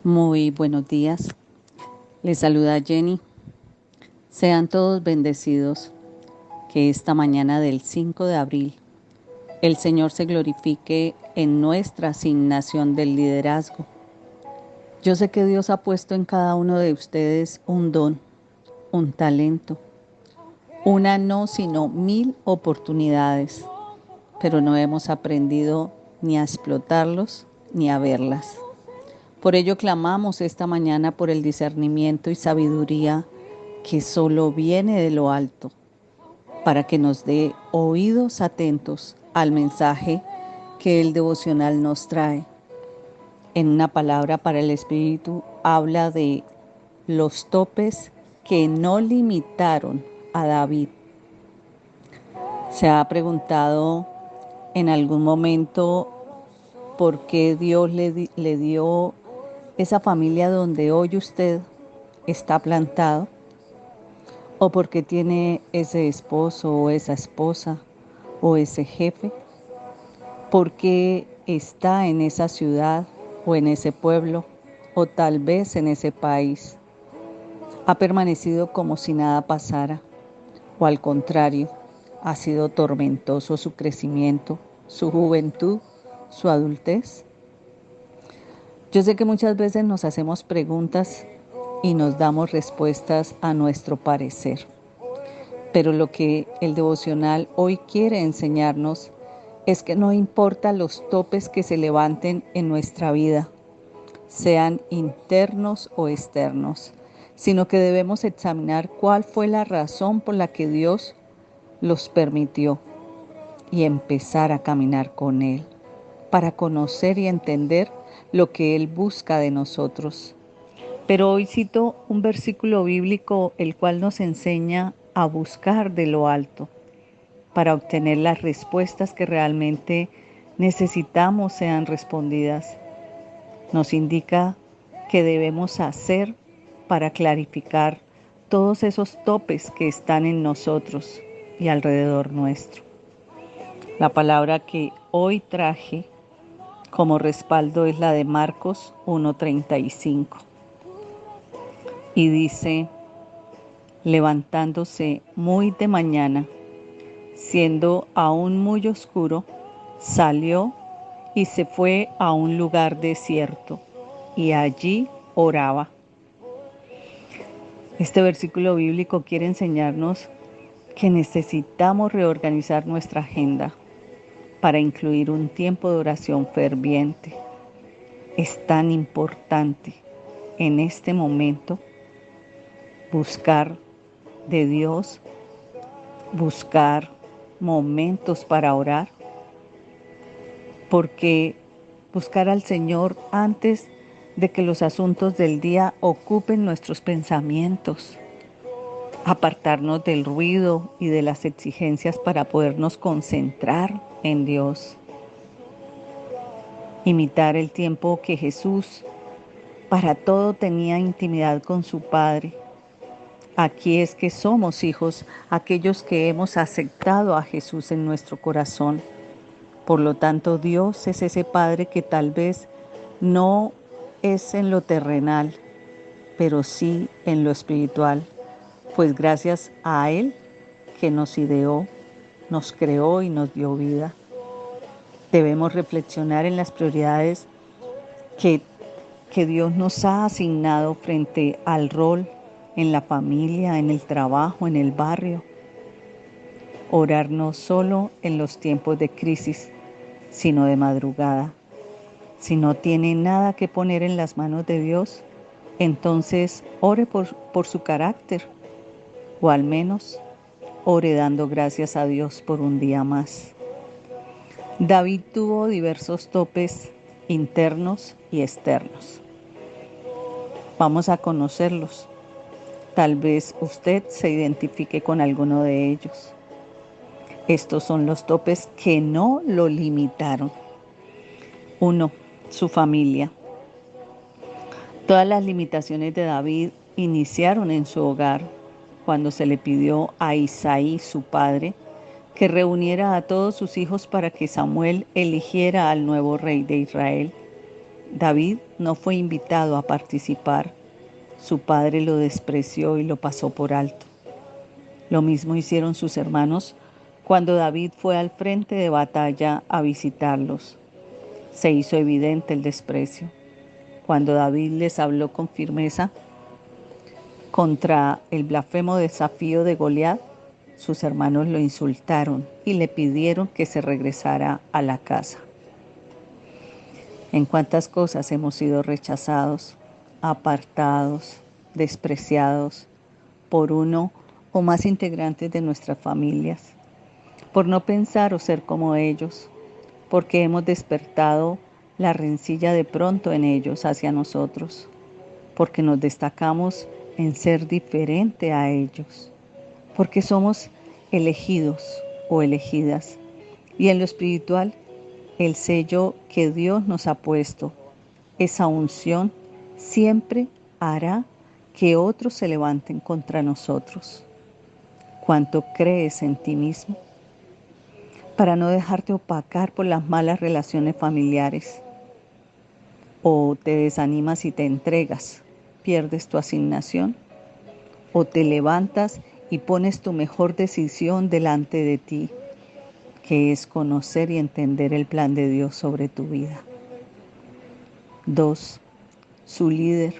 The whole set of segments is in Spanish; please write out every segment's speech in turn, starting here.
Muy buenos días. Les saluda Jenny. Sean todos bendecidos. Que esta mañana del 5 de abril el Señor se glorifique en nuestra asignación del liderazgo. Yo sé que Dios ha puesto en cada uno de ustedes un don, un talento, una no sino 1000 oportunidades, pero no hemos aprendido ni a explotarlos ni a verlas. Por ello clamamos esta mañana por el discernimiento y sabiduría que solo viene de lo alto, para que nos dé oídos atentos al mensaje que el devocional nos trae. En una palabra para el Espíritu habla de los topes que no limitaron a David. ¿Se ha preguntado en algún momento por qué Dios le dio esa familia donde hoy usted está plantado? ¿O por qué tiene ese esposo o esa esposa o ese jefe? ¿Por qué está en esa ciudad o en ese pueblo o tal vez en ese país? ¿Ha permanecido como si nada pasara? ¿O al contrario, ha sido tormentoso su crecimiento, su juventud, su adultez? Yo sé que muchas veces nos hacemos preguntas y nos damos respuestas a nuestro parecer. Pero lo que el devocional hoy quiere enseñarnos es que no importa los topes que se levanten en nuestra vida, sean internos o externos, sino que debemos examinar cuál fue la razón por la que Dios los permitió y empezar a caminar con Él, para conocer y entender lo que Él busca de nosotros. Pero hoy cito un versículo bíblico el cual nos enseña a buscar de lo alto para obtener las respuestas que realmente necesitamos sean respondidas. Nos indica qué debemos hacer para clarificar todos esos topes que están en nosotros y alrededor nuestro. La palabra que hoy traje como respaldo es la de Marcos 1:35 y dice: levantándose muy de mañana, siendo aún muy oscuro, salió y se fue a un lugar desierto y allí oraba. Este versículo bíblico quiere enseñarnos que necesitamos reorganizar nuestra agenda para incluir un tiempo de oración ferviente. Es tan importante en este momento buscar de Dios, buscar momentos para orar, porque buscar al Señor antes de que los asuntos del día ocupen nuestros pensamientos, apartarnos del ruido y de las exigencias para podernos concentrar en Dios, imitar el tiempo que Jesús para todo tenía intimidad con su Padre. Aquí es que somos hijos, aquellos que hemos aceptado a Jesús en nuestro corazón. Por lo tanto, Dios es ese Padre que tal vez no es en lo terrenal, pero sí en lo espiritual, pues gracias a Él que nos ideó, nos creó y nos dio vida. Debemos reflexionar en las prioridades que Dios nos ha asignado frente al rol en la familia, en el trabajo, en el barrio. Orar no solo en los tiempos de crisis, sino de madrugada. Si no tiene nada que poner en las manos de Dios, entonces ore por su carácter, o al menos ore dando gracias a Dios por un día más. David tuvo diversos topes internos y externos. Vamos a conocerlos. Tal vez usted se identifique con alguno de ellos. Estos son los topes que no lo limitaron. 1. Su familia. Todas las limitaciones de David iniciaron en su hogar, cuando se le pidió a Isaí, su padre, que reuniera a todos sus hijos para que Samuel eligiera al nuevo rey de Israel. David no fue invitado a participar. Su padre lo despreció y lo pasó por alto. Lo mismo hicieron sus hermanos cuando David fue al frente de batalla a visitarlos. Se hizo evidente el desprecio. Cuando David les habló con firmeza contra el blasfemo desafío de Goliat, sus hermanos lo insultaron y le pidieron que se regresara a la casa. En cuántas cosas hemos sido rechazados, apartados, despreciados por uno o más integrantes de nuestras familias, por no pensar o ser como ellos, porque hemos despertado la rencilla de pronto en ellos hacia nosotros, porque nos destacamos en ser diferente a ellos, porque somos elegidos o elegidas, y en lo espiritual, el sello que Dios nos ha puesto, esa unción, siempre hará que otros se levanten contra nosotros. ¿Cuánto crees en ti mismo? Para no dejarte opacar por las malas relaciones familiares. O te desanimas y te entregas, pierdes tu asignación. O te levantas y pones tu mejor decisión delante de ti, que es conocer y entender el plan de Dios sobre tu vida. 2. Su líder.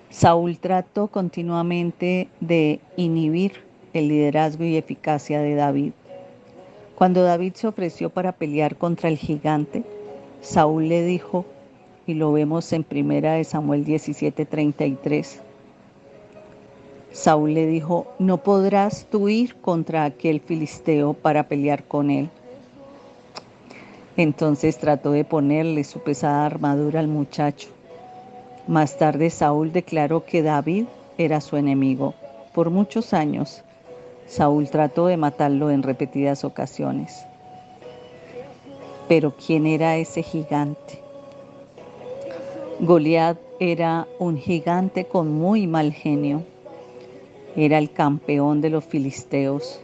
Saúl trató continuamente de inhibir el liderazgo y eficacia de David. Cuando David se ofreció para pelear contra el gigante, Saúl le dijo, y lo vemos en 1 Samuel 17:33, Saúl le dijo, no podrás tú ir contra aquel filisteo para pelear con él. Entonces trató de ponerle su pesada armadura al muchacho. Más tarde Saúl declaró que David era su enemigo. Por muchos años, Saúl trató de matarlo en repetidas ocasiones. Pero ¿quién era ese gigante? Goliat era un gigante con muy mal genio. Era el campeón de los filisteos.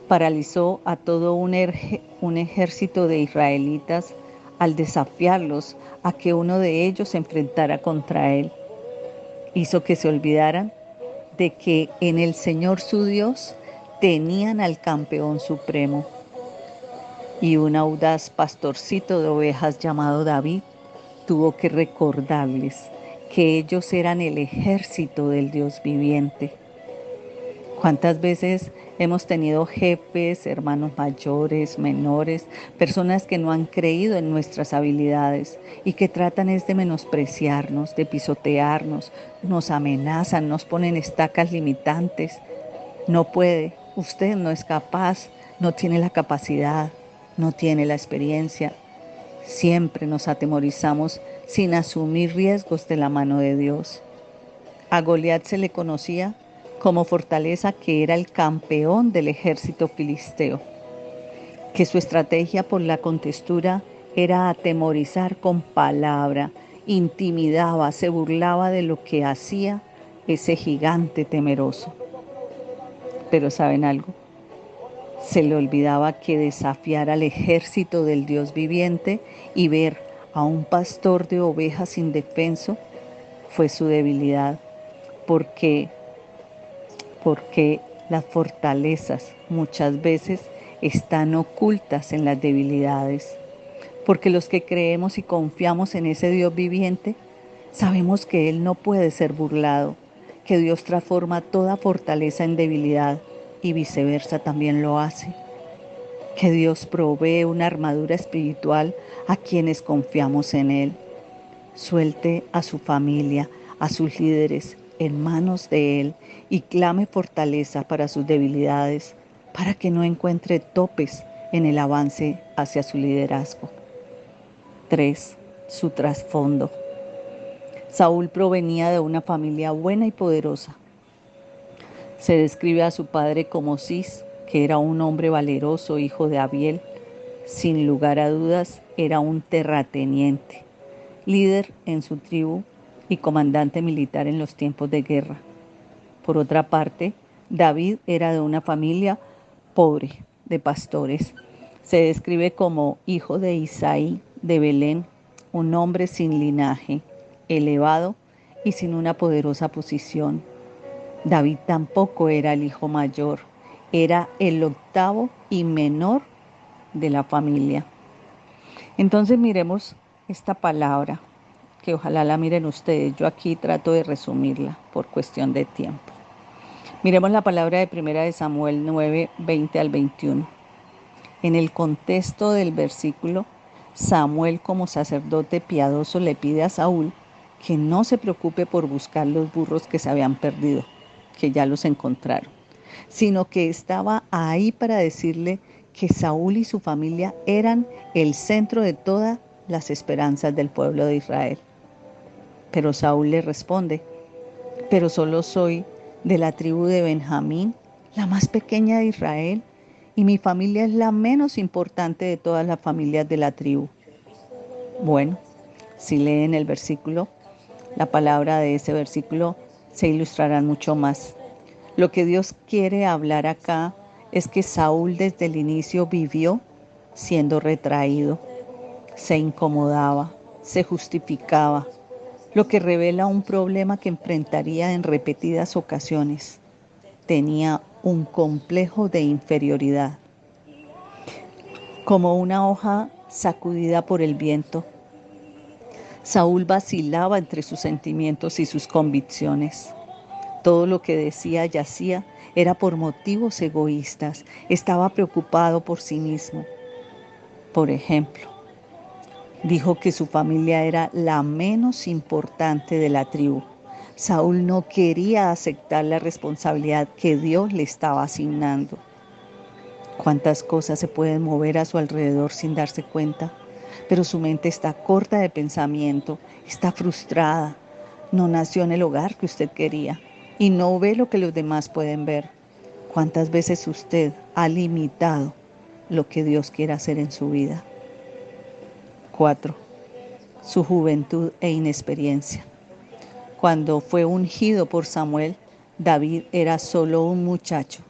Paralizó a todo un ejército de israelitas al desafiarlos a que uno de ellos se enfrentara contra él. Hizo que se olvidaran de que en el Señor su Dios tenían al campeón supremo. Y un audaz pastorcito de ovejas llamado David tuvo que recordarles que ellos eran el ejército del Dios viviente. ¿Cuántas veces hemos tenido jefes, hermanos mayores, menores, personas que no han creído en nuestras habilidades y que tratan es de menospreciarnos, de pisotearnos, nos amenazan, nos ponen estacas limitantes? No puede, usted no es capaz, no tiene la capacidad, no tiene la experiencia. Siempre nos atemorizamos sin asumir riesgos de la mano de Dios. A Goliat se le conocía como fortaleza, que era el campeón del ejército filisteo, que su estrategia por la contestura era atemorizar con palabra, intimidaba, se burlaba de lo que hacía ese gigante temeroso. Pero ¿saben algo? Se le olvidaba que desafiar al ejército del Dios viviente y ver a un pastor de ovejas indefenso fue su debilidad, porque las fortalezas muchas veces están ocultas en las debilidades. Porque los que creemos y confiamos en ese Dios viviente, sabemos que Él no puede ser burlado, que Dios transforma toda fortaleza en debilidad y viceversa también lo hace. Que Dios provee una armadura espiritual a quienes confiamos en Él. Suelte a su familia, a sus líderes en manos de Él y clame fortaleza para sus debilidades, para que no encuentre topes en el avance hacia su liderazgo. 3. Su trasfondo. Saúl provenía de una familia buena y poderosa. Se describe a su padre como Cis, que era un hombre valeroso, hijo de Abiel. Sin lugar a dudas, era un terrateniente, líder en su tribu y comandante militar en los tiempos de guerra. Por otra parte, David era de una familia pobre, de pastores. Se describe como hijo de Isaí de Belén, un hombre sin linaje, elevado y sin una poderosa posición. David tampoco era el hijo mayor, era el octavo y menor de la familia. Entonces miremos esta palabra, que ojalá la miren ustedes. Yo aquí trato de resumirla por cuestión de tiempo. Miremos la palabra de 1 de Samuel 9, 20 al 21. En el contexto del versículo, Samuel como sacerdote piadoso le pide a Saúl que no se preocupe por buscar los burros que se habían perdido, que ya los encontraron, sino que estaba ahí para decirle que Saúl y su familia eran el centro de todas las esperanzas del pueblo de Israel. Pero Saúl le responde: pero solo soy de la tribu de Benjamín, la más pequeña de Israel, y mi familia es la menos importante de todas las familias de la tribu. Bueno, si leen el versículo, la palabra de ese versículo se ilustrarán mucho más. Lo que Dios quiere hablar acá es que Saúl desde el inicio vivió siendo retraído, se incomodaba, se justificaba, lo que revela un problema que enfrentaría en repetidas ocasiones. Tenía un complejo de inferioridad, como una hoja sacudida por el viento. Saúl vacilaba entre sus sentimientos y sus convicciones. Todo lo que decía y hacía era por motivos egoístas. Estaba preocupado por sí mismo. Por ejemplo, dijo que su familia era la menos importante de la tribu. Saúl no quería aceptar la responsabilidad que Dios le estaba asignando. Cuántas cosas se pueden mover a su alrededor sin darse cuenta, pero su mente está corta de pensamiento, está frustrada, no nació en el hogar que usted quería y no ve lo que los demás pueden ver. ¿Cuántas veces usted ha limitado lo que Dios quiere hacer en su vida? 4. Su juventud e inexperiencia. Cuando fue ungido por Samuel, David era solo un muchacho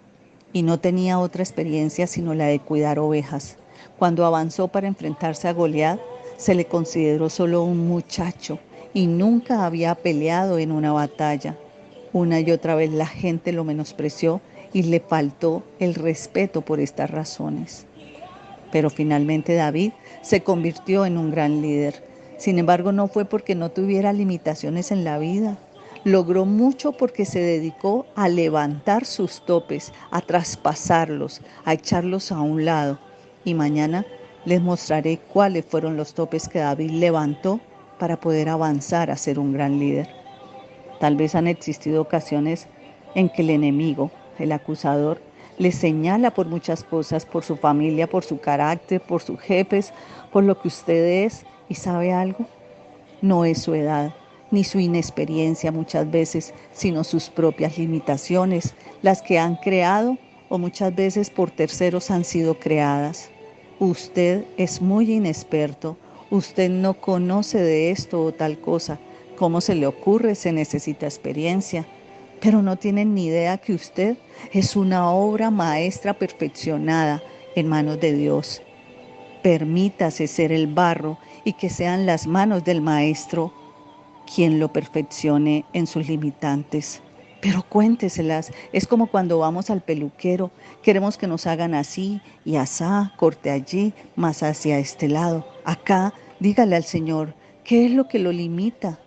y no tenía otra experiencia sino la de cuidar ovejas. Cuando avanzó para enfrentarse a Goliat, se le consideró solo un muchacho y nunca había peleado en una batalla. Una y otra vez la gente lo menospreció y le faltó el respeto por estas razones. Pero finalmente David se convirtió en un gran líder. Sin embargo, no fue porque no tuviera limitaciones en la vida. Logró mucho porque se dedicó a levantar sus topes, a traspasarlos, a echarlos a un lado. Y mañana les mostraré cuáles fueron los topes que David levantó para poder avanzar a ser un gran líder. Tal vez han existido ocasiones en que el enemigo, el acusador, le señala por muchas cosas, por su familia, por su carácter, por sus jefes, por lo que usted es. ¿Y sabe algo? No es su edad, ni su inexperiencia muchas veces, sino sus propias limitaciones, las que han creado o muchas veces por terceros han sido creadas. Usted es muy inexperto, usted no conoce de esto o tal cosa. ¿Cómo se le ocurre? Se necesita experiencia. Pero no tienen ni idea que usted es una obra maestra perfeccionada en manos de Dios. Permítase ser el barro y que sean las manos del Maestro quien lo perfeccione en sus limitantes. Pero cuénteselas, es como cuando vamos al peluquero, queremos que nos hagan así y asá, corte allí, más hacia este lado. Acá, dígale al Señor, ¿qué es lo que lo limita?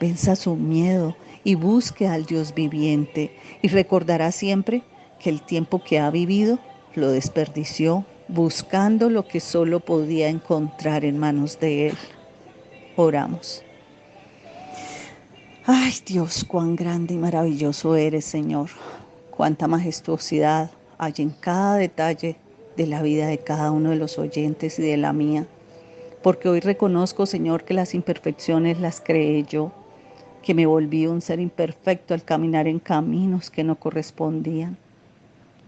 Venza su miedo y busque al Dios viviente y recordará siempre que el tiempo que ha vivido lo desperdició buscando lo que solo podía encontrar en manos de Él. Oramos. Ay Dios, cuán grande y maravilloso eres, Señor. Cuánta majestuosidad hay en cada detalle de la vida de cada uno de los oyentes y de la mía. Porque hoy reconozco, Señor, que las imperfecciones las creé yo, que me volví un ser imperfecto al caminar en caminos que no correspondían.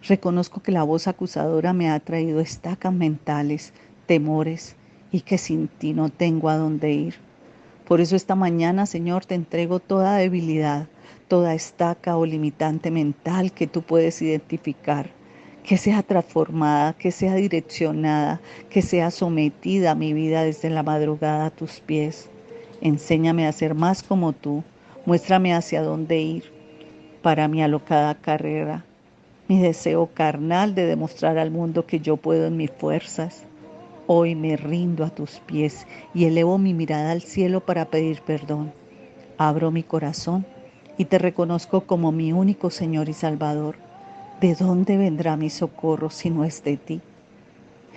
Reconozco que la voz acusadora me ha traído estacas mentales, temores y que sin ti no tengo a dónde ir. Por eso esta mañana, Señor, te entrego toda debilidad, toda estaca o limitante mental que tú puedes identificar, que sea transformada, que sea direccionada, que sea sometida mi vida desde la madrugada a tus pies. Enséñame a ser más como tú, muéstrame hacia dónde ir para mi alocada carrera, mi deseo carnal de demostrar al mundo que yo puedo en mis fuerzas. Hoy me rindo a tus pies y elevo mi mirada al cielo para pedir perdón. Abro mi corazón y te reconozco como mi único Señor y Salvador. ¿De dónde vendrá mi socorro si no es de ti?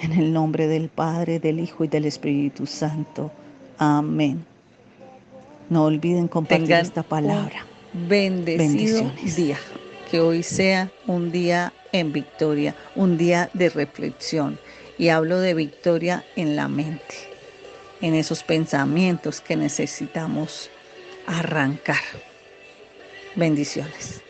En el nombre del Padre, del Hijo y del Espíritu Santo. Amén. No olviden compartir Tengan esta un palabra. bendecido Bendiciones. día. Que hoy sea un día en victoria, un día de reflexión. Y hablo de victoria en la mente, en esos pensamientos que necesitamos arrancar. Bendiciones.